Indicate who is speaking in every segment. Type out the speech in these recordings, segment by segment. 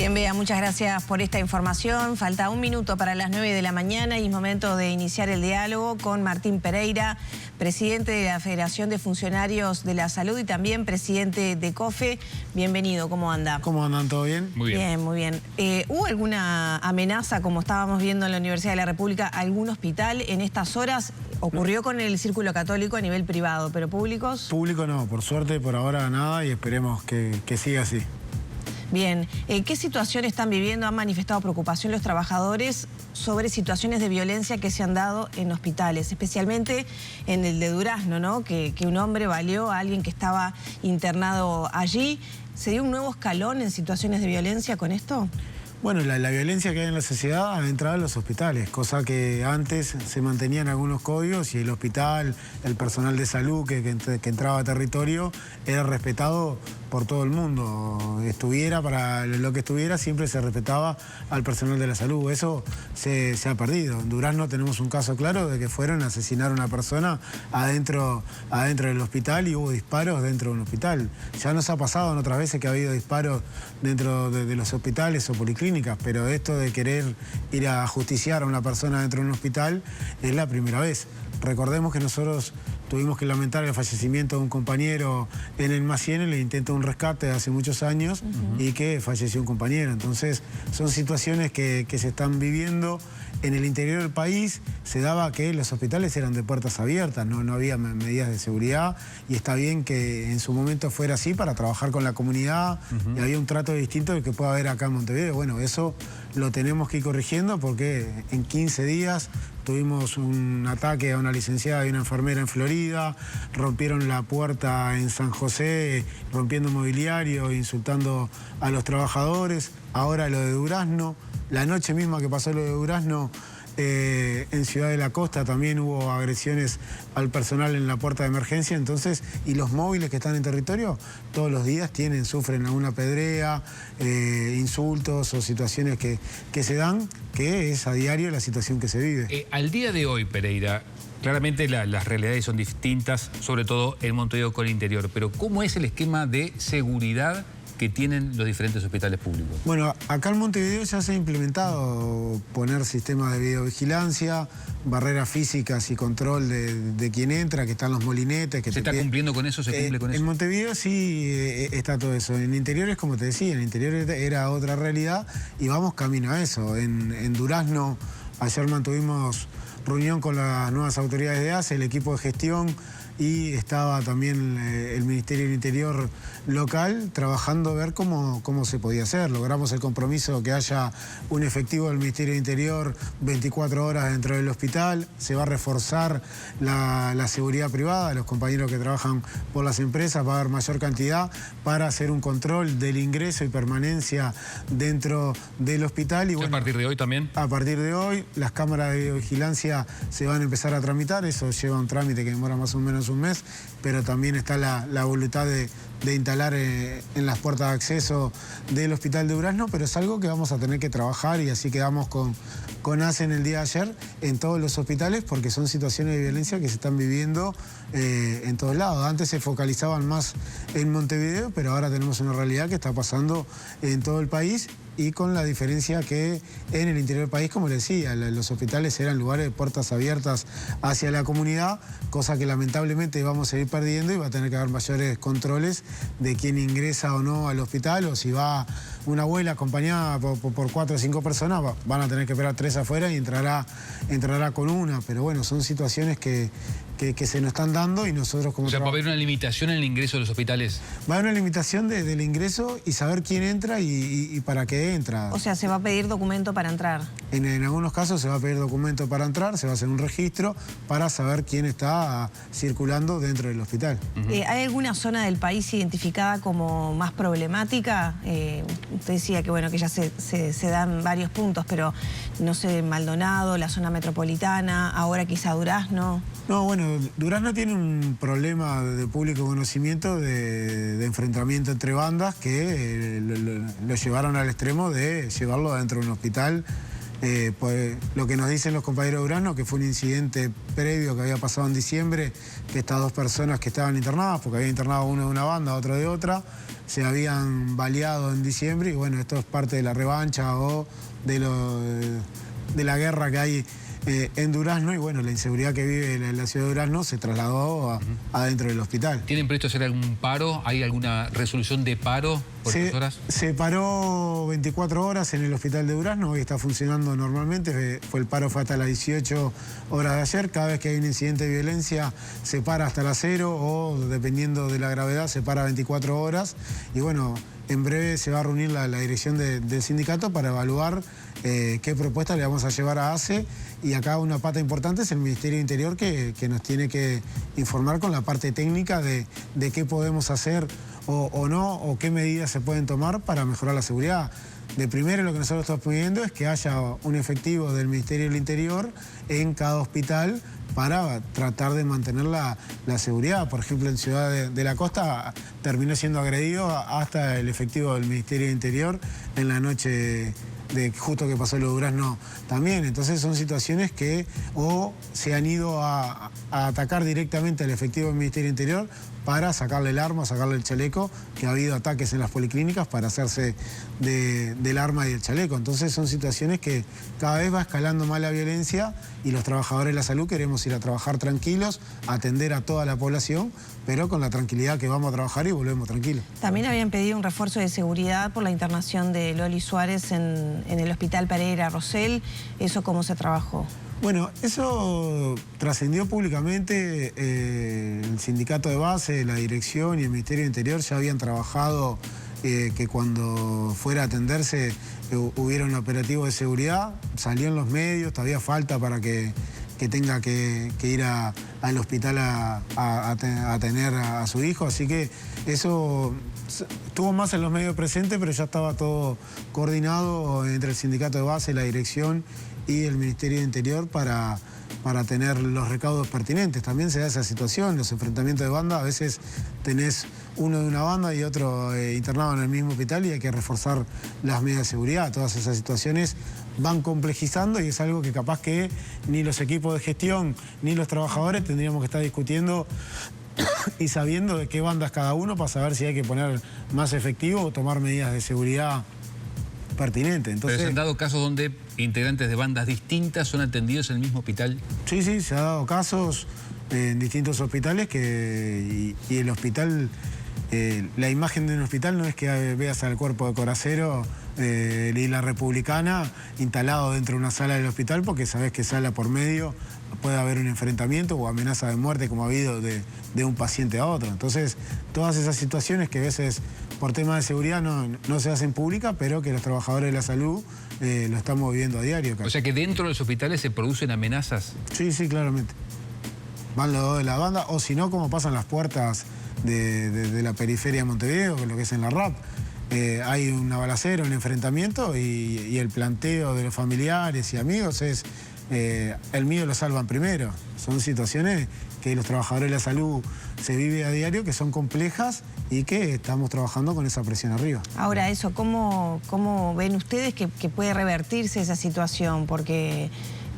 Speaker 1: Bien, Bea, muchas gracias por esta información. Falta un minuto para las 9 de la mañana y es momento de iniciar el diálogo con Martín Pereira, presidente de la Federación de Funcionarios de la Salud y también presidente de COFE. Bienvenido, ¿cómo anda?
Speaker 2: ¿Cómo andan? ¿Todo bien?
Speaker 1: Muy bien. Bien, muy bien. ¿Hubo alguna amenaza, como estábamos viendo en la Universidad de la República, a algún hospital en estas horas? Ocurrió con el Círculo Católico a nivel privado, pero públicos...
Speaker 2: Público no, por suerte por ahora nada y esperemos que siga así.
Speaker 1: Bien, ¿qué situación están viviendo? ¿Han manifestado preocupación los trabajadores sobre situaciones de violencia que se han dado en hospitales? Especialmente en el de Durazno, ¿no? Que un hombre baleó a alguien que estaba internado allí. ¿Se dio un nuevo escalón en situaciones de violencia con esto?
Speaker 2: Bueno, la violencia que hay en la sociedad ha entrado en los hospitales, cosa que antes se mantenían algunos códigos y el hospital, el personal de salud que entraba a territorio era respetado por todo el mundo. Estuviera para lo que estuviera, siempre se respetaba al personal de la salud. Eso se ha perdido. En Durazno tenemos un caso claro de que fueron a asesinar a una persona adentro del hospital y hubo disparos dentro de un hospital. Ya nos ha pasado en otras veces que ha habido disparos dentro de los hospitales o policlínicas, pero esto de querer ir a justiciar a una persona dentro de un hospital es la primera vez. Recordemos que nosotros tuvimos que lamentar el fallecimiento de un compañero en el Macién, en el intento de un rescate de hace muchos años y que falleció un compañero. Entonces son situaciones que se están viviendo en el interior del país. Se daba que los hospitales eran de puertas abiertas, no había medidas de seguridad y está bien que en su momento fuera así para trabajar con la comunidad y había un trato distinto del que puede haber acá en Montevideo. Bueno, eso lo tenemos que ir corrigiendo porque en 15 días tuvimos un ataque a una licenciada y una enfermera en Florida, rompieron la puerta en San José, rompiendo mobiliario, insultando a los trabajadores. Ahora lo de Durazno, la noche misma que pasó lo de Durazno, en Ciudad de la Costa también hubo agresiones al personal en la puerta de emergencia, entonces, y los móviles que están en territorio todos los días sufren alguna pedrea, insultos o situaciones que se dan, que es a diario la situación que se vive.
Speaker 3: Al día de hoy, Pereira, claramente las realidades son distintas, sobre todo en Montevideo con el interior, pero ¿cómo es el esquema de seguridad que tienen los diferentes hospitales públicos?
Speaker 2: Bueno, acá en Montevideo ya se ha implementado poner sistemas de videovigilancia, barreras físicas y control de quién entra, que están los molinetes. Que
Speaker 3: ¿Se está cumpliendo con eso? ¿Se cumple con eso?
Speaker 2: En Montevideo sí está todo eso. En el interior es como te decía, en el interior era otra realidad y vamos camino a eso. En Durazno ayer mantuvimos reunión con las nuevas autoridades de ACE, el equipo de gestión, y estaba también el Ministerio del Interior local trabajando a ver cómo se podía hacer. Logramos el compromiso que haya un efectivo del Ministerio del Interior 24 horas dentro del hospital. Se va a reforzar la seguridad privada, los compañeros que trabajan por las empresas, va a haber mayor cantidad para hacer un control del ingreso y permanencia dentro del hospital. Y
Speaker 3: bueno, ¿a partir de hoy también?
Speaker 2: A partir de hoy, las cámaras de videovigilancia se van a empezar a tramitar. Eso lleva un trámite que demora más o menos un mes, pero también está la voluntad de instalar en las puertas de acceso del hospital de Durazno, pero es algo que vamos a tener que trabajar y así quedamos con ACE en el día de ayer en todos los hospitales porque son situaciones de violencia que se están viviendo en todos lados. Antes se focalizaban más en Montevideo, pero ahora tenemos una realidad que está pasando en todo el país y con la diferencia que en el interior del país, como les decía, los hospitales eran lugares de puertas abiertas hacia la comunidad, cosa que lamentablemente vamos a ir perdiendo y va a tener que haber mayores controles de quién ingresa o no al hospital, o si va una abuela acompañada por 4 o 5 personas, van a tener que esperar 3 afuera y entrará con una. Pero bueno, son situaciones que se nos están dando y nosotros como...
Speaker 3: O sea, ¿va a haber una limitación en el ingreso de los hospitales?
Speaker 2: Va a haber una limitación del ingreso y saber quién entra y para qué entra.
Speaker 1: O sea, ¿se va a pedir documento para entrar?
Speaker 2: En algunos casos se va a pedir documento para entrar, se va a hacer un registro para saber quién está circulando dentro del hospital.
Speaker 1: ¿Hay alguna zona del país identificada como más problemática? Usted decía que bueno, que ya se dan varios puntos, pero no sé, Maldonado, la zona metropolitana, ahora quizá Durazno.
Speaker 2: No, bueno, Durazno tiene un problema de público conocimiento de enfrentamiento entre bandas que lo llevaron al extremo de llevarlo adentro de un hospital. Pues lo que nos dicen los compañeros de Durazno, que fue un incidente previo que había pasado en diciembre, que estas 2 personas que estaban internadas, porque había internado uno de una banda, otro de otra, se habían baleado en diciembre y bueno, esto es parte de la revancha o de la guerra que hay en Durazno y bueno, la inseguridad que vive la ciudad de Durazno se trasladó adentro del hospital.
Speaker 3: ¿Tienen previsto hacer algún paro? ¿Hay alguna resolución de paro por estas horas?
Speaker 2: Se paró 24 horas en el hospital de Durazno, hoy está funcionando normalmente, el paro fue hasta las 18 horas de ayer, cada vez que hay un incidente de violencia se para hasta las 0 o dependiendo de la gravedad se para 24 horas y bueno, en breve se va a reunir la dirección del sindicato para evaluar qué propuesta le vamos a llevar a ACE y acá una pata importante es el Ministerio de Interior que nos tiene que informar con la parte técnica de qué podemos hacer o no, o qué medidas se pueden tomar para mejorar la seguridad. De primero lo que nosotros estamos pidiendo es que haya un efectivo del Ministerio del Interior en cada hospital para tratar de mantener la seguridad. Por ejemplo, en Ciudad de la Costa terminó siendo agredido hasta el efectivo del Ministerio del Interior en la noche de justo que pasó lo de Durazno también. Entonces son situaciones que o se han ido a atacar directamente al efectivo del Ministerio del Interior para sacarle el arma, sacarle el chaleco, que ha habido ataques en las policlínicas para hacerse del arma y el chaleco. Entonces son situaciones que cada vez va escalando más la violencia y los trabajadores de la salud queremos ir a trabajar tranquilos, atender a toda la población, pero con la tranquilidad que vamos a trabajar y volvemos tranquilos.
Speaker 1: También habían pedido un refuerzo de seguridad por la internación de Loli Suárez en el Hospital Pereira Rosell. ¿Eso cómo se trabajó?
Speaker 2: Bueno, eso trascendió públicamente, el sindicato de base, la dirección y el Ministerio del Interior ya habían trabajado que cuando fuera a atenderse hubiera un operativo de seguridad, salió en los medios, todavía falta para que tenga que ir al hospital a tener a su hijo, así que eso estuvo más en los medios presentes, pero ya estaba todo coordinado entre el sindicato de base, la dirección y el Ministerio de Interior para tener los recaudos pertinentes. También se da esa situación, los enfrentamientos de banda, a veces tenés uno de una banda y otro internado en el mismo hospital y hay que reforzar las medidas de seguridad. Todas esas situaciones van complejizando y es algo que capaz que ni los equipos de gestión ni los trabajadores tendríamos que estar discutiendo y sabiendo de qué bandas cada uno para saber si hay que poner más efectivo o tomar medidas de seguridad pertinentes. Entonces,
Speaker 3: ¿pero se han dado casos donde integrantes de bandas distintas son atendidos en el mismo hospital?
Speaker 2: Sí, se ha dado casos en distintos hospitales y el hospital, la imagen de un hospital no es que veas al cuerpo de Coracero y la Republicana instalado dentro de una sala del hospital porque sabés que sala por medio puede haber un enfrentamiento o amenaza de muerte como ha habido de un paciente a otro. Entonces, todas esas situaciones que a veces por temas de seguridad no se hacen públicas, pero que los trabajadores de la salud lo estamos viviendo a diario.
Speaker 3: O sea que dentro de los hospitales se producen amenazas.
Speaker 2: Sí, claramente. Van los dos de la banda, o si no, como pasan las puertas de la periferia de Montevideo, que es lo que es en la RAP. Hay una balacera, un enfrentamiento y el planteo de los familiares y amigos es el mío lo salvan primero. Son situaciones que los trabajadores de la salud se vive a diario, que son complejas y que estamos trabajando con esa presión arriba.
Speaker 1: Ahora, eso, ¿cómo ven ustedes que puede revertirse esa situación? Porque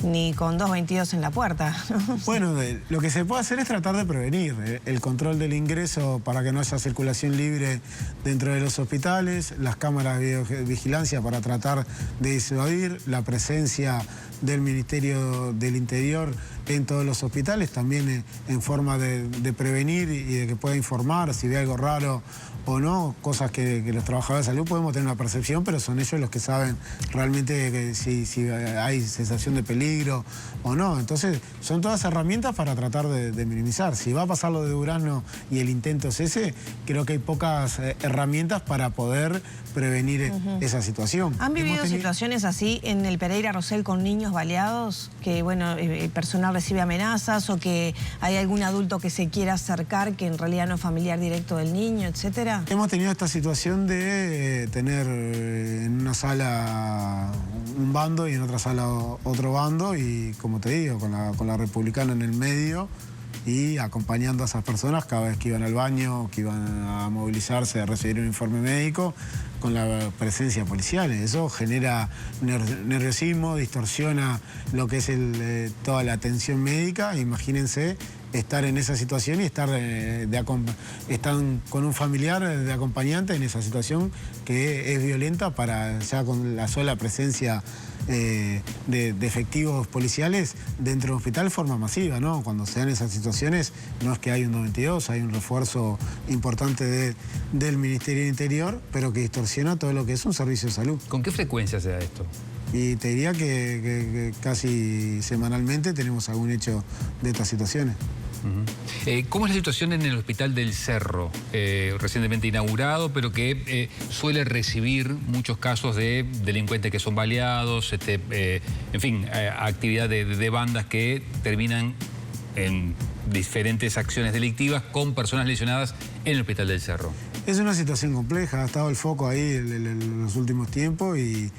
Speaker 1: ni con 222 en la puerta, ¿no?
Speaker 2: Bueno, lo que se puede hacer es tratar de prevenir el control del ingreso para que no haya circulación libre dentro de los hospitales, las cámaras de vigilancia para tratar de disuadir, la presencia del Ministerio del Interior en todos los hospitales, también en forma de prevenir y de que pueda informar si ve algo raro o no, cosas que los trabajadores de salud podemos tener una percepción, pero son ellos los que saben realmente si hay sensación de peligro o no. Entonces, son todas herramientas para tratar de minimizar. Si va a pasar lo de Durazno y el intento es ese, creo que hay pocas herramientas para poder prevenir esa situación.
Speaker 1: ¿Han vivido situaciones así en el Pereira Rosell con niños baleados? Que, bueno, el personal recibe amenazas o que hay algún adulto que se quiera acercar que en realidad no es familiar directo del niño, etcétera.
Speaker 2: Hemos tenido esta situación de tener en una sala un bando y en otra sala otro bando y, como te digo, con la Republicana en el medio y acompañando a esas personas cada vez que iban al baño, que iban a movilizarse, a recibir un informe médico, con la presencia policial. Eso genera nerviosismo, distorsiona lo que es toda la atención médica. Imagínense estar en esa situación y están con un familiar de acompañante en esa situación que es violenta para ya con la sola presencia de efectivos policiales dentro del hospital de forma masiva, ¿no? Cuando se dan esas situaciones no es que hay un 92, hay un refuerzo importante del Ministerio del Interior, pero que distorsiona todo lo que es un servicio de salud.
Speaker 3: ¿Con qué frecuencia se da esto?
Speaker 2: Y te diría que casi semanalmente tenemos algún hecho de estas situaciones.
Speaker 3: ¿Cómo es la situación en el Hospital del Cerro? Recientemente inaugurado, pero que suele recibir muchos casos de delincuentes que son baleados, en fin, actividad de bandas que terminan en diferentes acciones delictivas con personas lesionadas en el Hospital del Cerro.
Speaker 2: Es una situación compleja, ha estado el foco ahí en los últimos tiempos y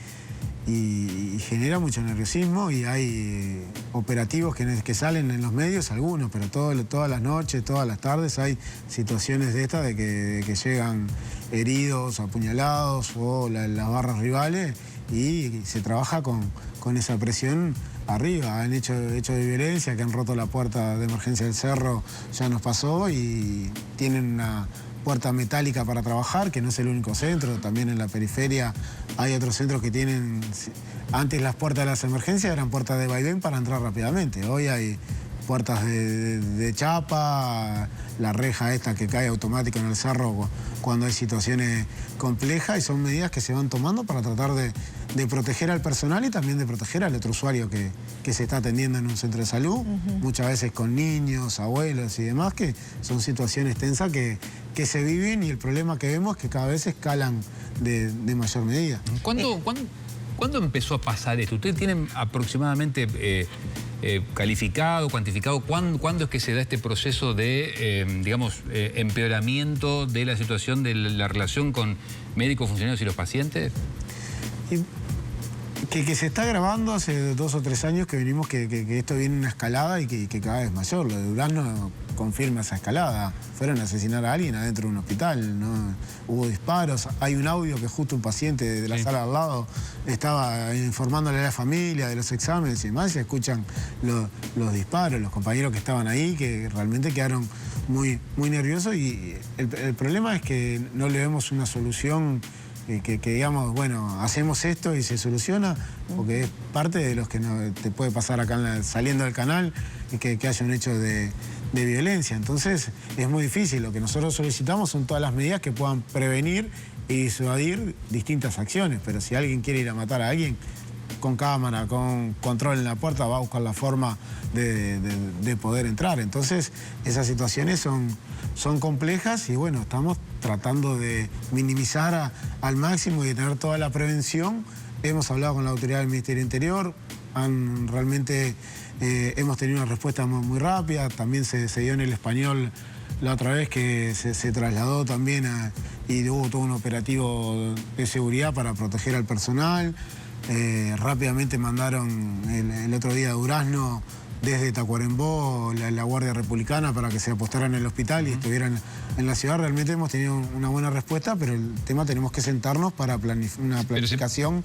Speaker 2: genera mucho nerviosismo y hay operativos que salen en los medios, algunos, pero todas las noches, todas las tardes hay situaciones de estas de que llegan heridos, apuñalados o las barras rivales y se trabaja con esa presión arriba. Han hecho de violencia, que han roto la puerta de emergencia del Cerro, ya nos pasó y tienen una puerta metálica para trabajar, que no es el único centro, también en la periferia hay otros centros que tienen, antes las puertas de las emergencias eran puertas de vaivén para entrar rápidamente, hoy hay puertas de chapa, la reja esta que cae automática en el cerro cuando hay situaciones complejas y son medidas que se van tomando para tratar de proteger al personal y también de proteger al otro usuario que se está atendiendo en un centro de salud, muchas veces con niños, abuelos y demás, que son situaciones tensas que se viven y el problema que vemos es que cada vez escalan de mayor medida.
Speaker 3: ¿Cuándo empezó a pasar esto? ¿Ustedes tienen aproximadamente calificado, cuantificado, cuándo es que se da este proceso de, digamos, empeoramiento de la situación de la relación con médicos, funcionarios y los pacientes?
Speaker 2: Que se está grabando hace 2 o 3 años que venimos que esto viene en una escalada y que cada vez mayor. Lo de Durazno confirma esa escalada. Fueron a asesinar a alguien adentro de un hospital, ¿no? Hubo disparos. Hay un audio que justo un paciente de la sala al lado estaba informándole a la familia de los exámenes y demás. Se escuchan los disparos, los compañeros que estaban ahí, que realmente quedaron muy nerviosos. Y el problema es que no le vemos una solución que digamos, bueno, hacemos esto y se soluciona, porque es parte de los que no, te puede pasar acá saliendo del canal, que haya un hecho de violencia. Entonces es muy difícil. Lo que nosotros solicitamos son todas las medidas que puedan prevenir y disuadir distintas acciones, pero si alguien quiere ir a matar a alguien, con cámara, con control en la puerta, va a buscar la forma de poder entrar. Entonces esas situaciones son complejas y bueno, estamos tratando de minimizar al máximo y de tener toda la prevención. Hemos hablado con la autoridad del Ministerio del Interior, realmente hemos tenido una respuesta muy rápida, también se dio en el Español la otra vez que se trasladó también y hubo todo un operativo de seguridad para proteger al personal. Rápidamente mandaron el otro día a Durazno desde Tacuarembó la Guardia Republicana para que se apostaran en el hospital y estuvieran en la ciudad. Realmente hemos tenido una buena respuesta, pero el tema tenemos que sentarnos para una planificación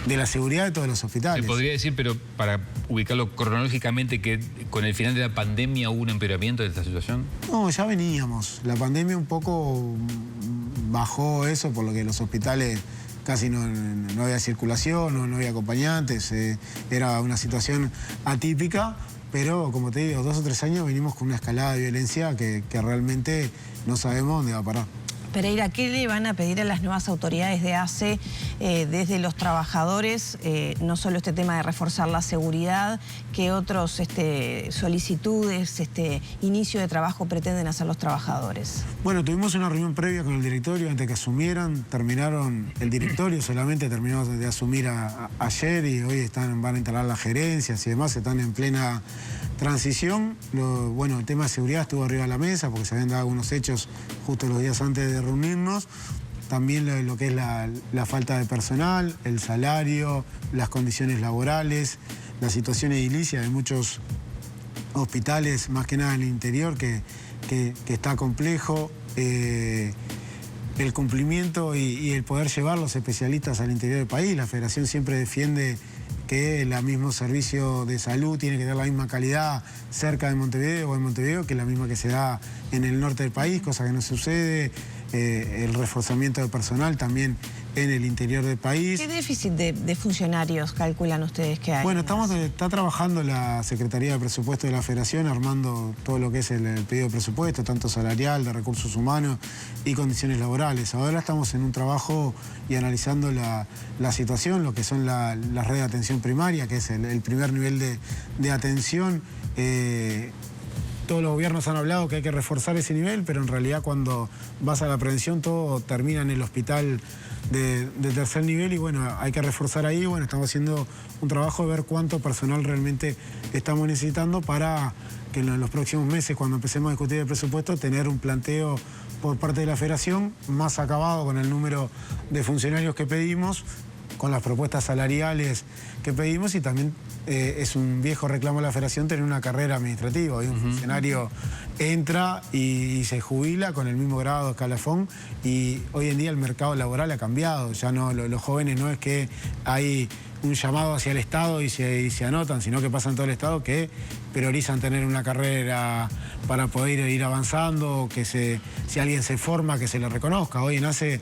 Speaker 2: de la seguridad de todos los hospitales.
Speaker 3: Se podría decir, pero para ubicarlo cronológicamente, que con el final de la pandemia hubo un empeoramiento de esta situación. No,
Speaker 2: ya veníamos. La pandemia un poco bajó eso, por lo que los hospitales casi no había circulación, no había acompañantes, era una situación atípica, pero como te digo, 2 o 3 años venimos con una escalada de violencia que realmente no sabemos dónde va a parar.
Speaker 1: Pereira, ¿qué le van a pedir a las nuevas autoridades de ACE desde los trabajadores? No solo este tema de reforzar la seguridad, ¿qué otros solicitudes, inicio de trabajo pretenden hacer los trabajadores?
Speaker 2: Bueno, tuvimos una reunión previa con el directorio antes que asumieran, terminaron el directorio, solamente terminó de asumir ayer y hoy van a instalar las gerencias y demás, están en plena transición. Bueno, el tema de seguridad estuvo arriba de la mesa porque se habían dado algunos hechos justo los días antes de reunirnos. También lo que es la falta de personal, el salario, las condiciones laborales, la situación edilicia de muchos hospitales, más que nada en el interior, que está complejo. El cumplimiento y el poder llevar los especialistas al interior del país. La Federación siempre defiende que el mismo servicio de salud tiene que dar la misma calidad cerca de Montevideo o en Montevideo que la misma que se da en el norte del país, cosa que no sucede. El reforzamiento de personal también en el interior del país.
Speaker 1: ¿Qué déficit de funcionarios calculan ustedes que hay?
Speaker 2: Bueno, está trabajando la Secretaría de Presupuesto de la Federación armando todo lo que es el pedido de presupuesto, tanto salarial, de recursos humanos y condiciones laborales. Ahora estamos en un trabajo y analizando la situación, lo que son las redes de atención primaria, que es el primer nivel de atención. Todos los gobiernos han hablado que hay que reforzar ese nivel, pero en realidad cuando vas a la prevención todo termina en el hospital de tercer nivel y bueno, hay que reforzar ahí. Bueno, estamos haciendo un trabajo de ver cuánto personal realmente estamos necesitando para que en los próximos meses, cuando empecemos a discutir el presupuesto, tener un planteo por parte de la Federación más acabado con el número de funcionarios que pedimos, con las propuestas salariales que pedimos y también es un viejo reclamo de la Federación tener una carrera administrativa. Hoy un funcionario entra y se jubila con el mismo grado de escalafón y hoy en día el mercado laboral ha cambiado. Ya no, los jóvenes no es que hay un llamado hacia el Estado y se anotan, sino que pasa en todo el Estado que priorizan tener una carrera para poder ir avanzando, que si alguien se forma, que se le reconozca. Hoy en ACE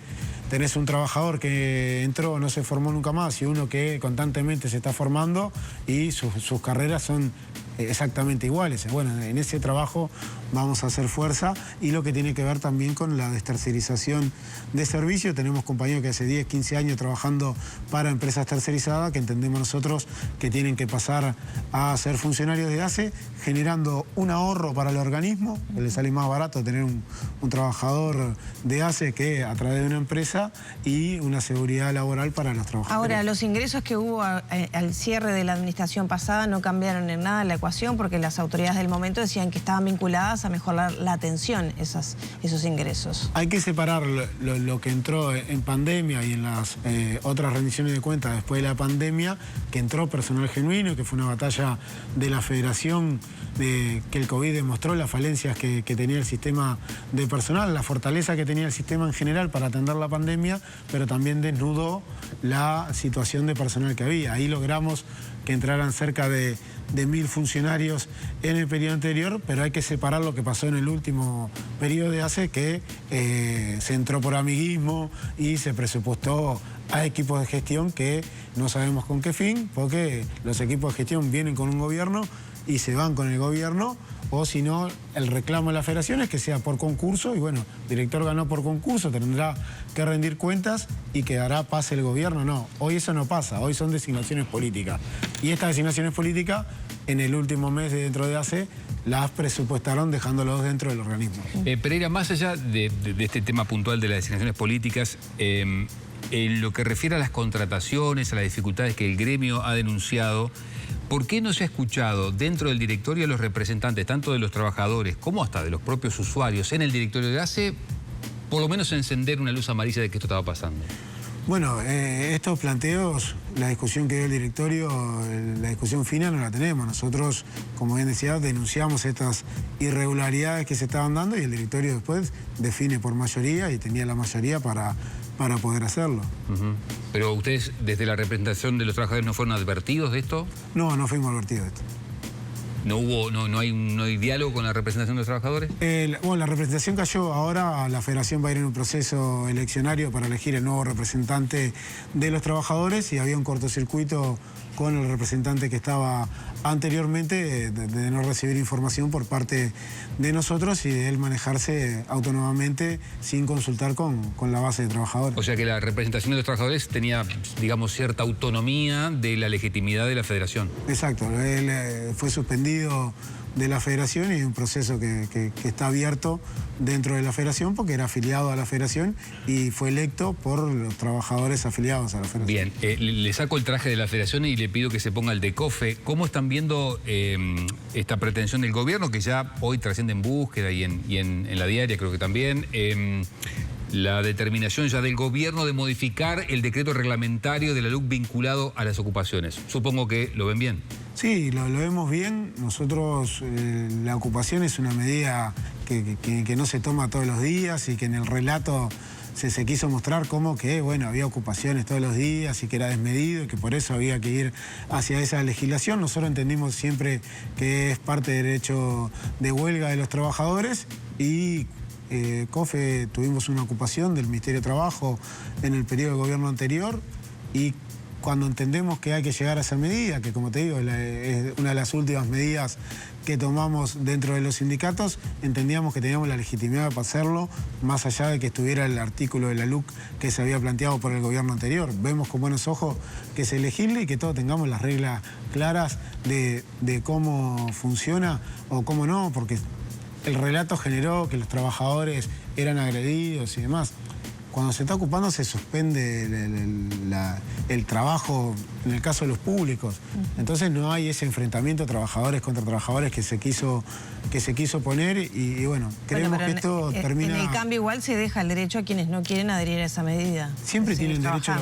Speaker 2: tenés un trabajador que entró, no se formó nunca más, y uno que constantemente se está formando y sus carreras son exactamente iguales. Bueno, en ese trabajo vamos a hacer fuerza y lo que tiene que ver también con la destercerización de servicio. Tenemos compañeros que hace 10, 15 años trabajando para empresas tercerizadas que entendemos nosotros que tienen que pasar a ser funcionarios de ACE, generando un ahorro para el organismo, que le sale más barato tener un trabajador de ACE que a través de una empresa y una seguridad laboral para los trabajadores.
Speaker 1: Ahora, los ingresos que hubo al cierre de la administración pasada no cambiaron en nada la ecuación porque las autoridades del momento decían que estaban vinculadas a mejorar la atención, esos ingresos.
Speaker 2: Hay que separar lo que entró en pandemia y en las otras rendiciones de cuentas después de la pandemia, que entró personal genuino, que fue una batalla de la Federación, que el COVID demostró las falencias que tenía el sistema de personal, la fortaleza que tenía el sistema en general para atender la pandemia, pero también desnudó la situación de personal que había. Ahí logramos que entraran cerca de 1000 funcionarios en el periodo anterior, pero hay que separar lo que pasó en el último periodo de ACE, que se entró por amiguismo y se presupuestó a equipos de gestión que no sabemos con qué fin, porque los equipos de gestión vienen con un gobierno y se van con el gobierno, o si no, el reclamo de la Federación es que sea por concurso y bueno, el director ganó por concurso, tendrá que rendir cuentas y quedará pase el gobierno. No, hoy eso no pasa, hoy son designaciones políticas. Y estas designaciones políticas, en el último mes dentro de ACE, las presupuestaron dejándolos dentro del organismo.
Speaker 3: Pereira, más allá de este tema puntual de las designaciones políticas, en lo que refiere a las contrataciones, a las dificultades que el gremio ha denunciado, ¿por qué no se ha escuchado dentro del directorio a los representantes, tanto de los trabajadores como hasta de los propios usuarios en el directorio de ACE, por lo menos encender una luz amarilla de que esto estaba pasando?
Speaker 2: Bueno, estos planteos, la discusión que dio el directorio, la discusión final no la tenemos. Nosotros, como bien decía, denunciamos estas irregularidades que se estaban dando y el directorio después define por mayoría y tenía la mayoría para poder hacerlo.
Speaker 3: ¿Pero ustedes desde la representación de los trabajadores no fueron advertidos de esto?
Speaker 2: No, no fuimos advertidos de esto.
Speaker 3: ¿No hay diálogo con la representación de los trabajadores?
Speaker 2: Bueno, la representación cayó. Ahora la Federación va a ir en un proceso eleccionario para elegir el nuevo representante de los trabajadores y había un cortocircuito con el representante que estaba anteriormente de no recibir información por parte de nosotros y de él manejarse autónomamente sin consultar con la base de trabajadores.
Speaker 3: O sea que la representación de los trabajadores tenía, digamos, cierta autonomía de la legitimidad de la Federación.
Speaker 2: Exacto, él fue suspendido de la Federación y hay un proceso que está abierto dentro de la Federación porque era afiliado a la Federación y fue electo por los trabajadores afiliados a la Federación.
Speaker 3: Bien, le saco el traje de la Federación y le pido que se ponga el de COFE. ¿Cómo están viendo esta pretensión del gobierno que ya hoy trasciende en Búsqueda y en la diaria creo que también? La determinación ya del gobierno de modificar el decreto reglamentario de la LUC vinculado a las ocupaciones. Supongo que lo ven bien.
Speaker 2: Sí, lo vemos bien. Nosotros, la ocupación es una medida que no se toma todos los días y que en el relato se quiso mostrar como que, bueno, había ocupaciones todos los días y que era desmedido y que por eso había que ir hacia esa legislación. Nosotros entendimos siempre que es parte del derecho de huelga de los trabajadores y COFE tuvimos una ocupación del Ministerio de Trabajo en el periodo de gobierno anterior y cuando entendemos que hay que llegar a esa medida, que como te digo, es una de las últimas medidas que tomamos dentro de los sindicatos, entendíamos que teníamos la legitimidad para hacerlo, más allá de que estuviera el artículo de la LUC que se había planteado por el gobierno anterior. Vemos con buenos ojos que se legisle y que todos tengamos las reglas claras de cómo funciona o cómo no, porque el relato generó que los trabajadores eran agredidos y demás. Cuando se está ocupando se suspende el trabajo, en el caso de los públicos. Entonces no hay ese enfrentamiento de trabajadores contra trabajadores que se quiso poner y bueno, creemos que esto termina...
Speaker 1: En el cambio igual se deja el derecho a quienes no quieren adherir a esa medida.
Speaker 2: Siempre tienen derecho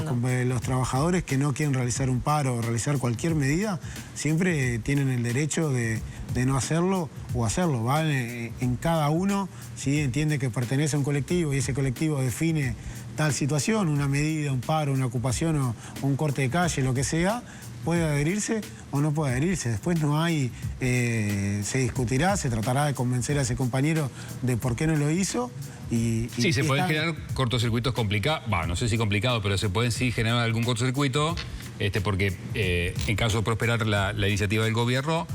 Speaker 2: los trabajadores que no quieren realizar un paro o realizar cualquier medida, siempre tienen el derecho de no hacerlo o hacerlo. Va en cada uno, si entiende que pertenece a un colectivo y ese colectivo define tal situación, una medida, un paro, una ocupación o un corte de calle, lo que sea, puede adherirse o no puede adherirse. Después no hay, se discutirá, se tratará de convencer a ese compañero de por qué no lo hizo.
Speaker 3: Sí, se pueden generar cortocircuitos complicados, no sé si complicados, pero se pueden sí generar algún cortocircuito, porque en caso de prosperar la iniciativa del gobierno,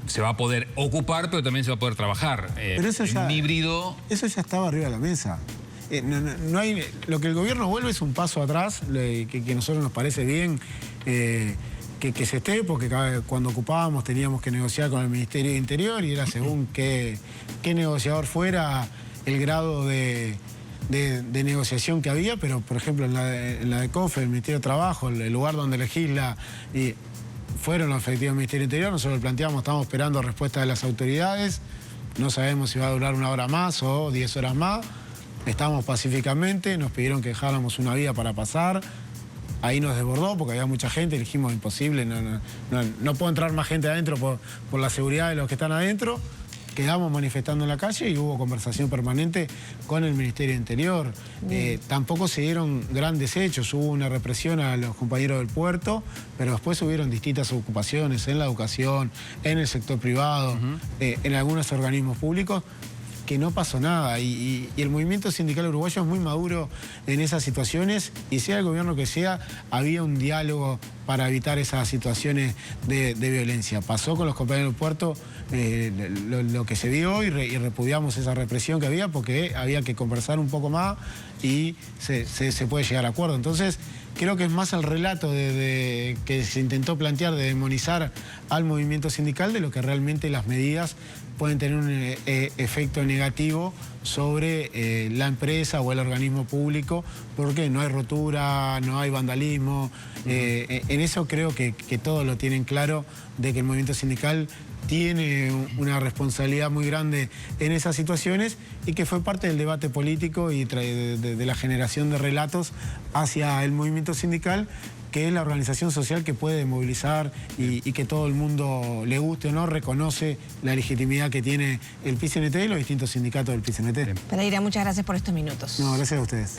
Speaker 3: se va a poder ocupar, pero también se va a poder trabajar.
Speaker 2: Pero eso ya,
Speaker 3: un híbrido...
Speaker 2: Eso ya estaba arriba de la mesa. No hay, lo que el gobierno vuelve es un paso atrás, que a nosotros nos parece bien que se esté, porque cuando ocupábamos teníamos que negociar con el Ministerio de Interior y era según qué negociador fuera el grado de negociación que había, pero por ejemplo en la de COFE, el Ministerio de Trabajo, el lugar donde legisla... fueron los efectivos del Ministerio del Interior, nosotros lo planteamos, estamos esperando respuesta de las autoridades, no sabemos si va a durar 1 hora más o 10 horas más, estamos pacíficamente, nos pidieron que dejáramos una vía para pasar, ahí nos desbordó porque había mucha gente, dijimos imposible, no puedo entrar más gente adentro por la seguridad de los que están adentro. Quedamos manifestando en la calle y hubo conversación permanente con el Ministerio de Interior. Tampoco se dieron grandes hechos, hubo una represión a los compañeros del puerto, pero después hubieron distintas ocupaciones en la educación, en el sector privado, en algunos organismos públicos, que no pasó nada. Y el movimiento sindical uruguayo es muy maduro en esas situaciones y sea el gobierno que sea, había un diálogo para evitar esas situaciones de violencia. Pasó con los compañeros del puerto lo que se vio y repudiamos esa represión que había porque había que conversar un poco más y se puede llegar a acuerdo. Entonces, creo que es más el relato que se intentó plantear de demonizar al movimiento sindical de lo que realmente las medidas pueden tener un efecto negativo sobre la empresa o el organismo público, porque no hay rotura, no hay vandalismo. En eso creo que todos lo tienen claro, de que el movimiento sindical tiene una responsabilidad muy grande en esas situaciones y que fue parte del debate político y de la generación de relatos hacia el movimiento sindical, que es la organización social que puede movilizar y que todo el mundo, le guste o no, reconoce la legitimidad que tiene el PCNT y los distintos sindicatos del PCNT.
Speaker 1: Pereira, muchas gracias por estos minutos.
Speaker 2: No, gracias a ustedes.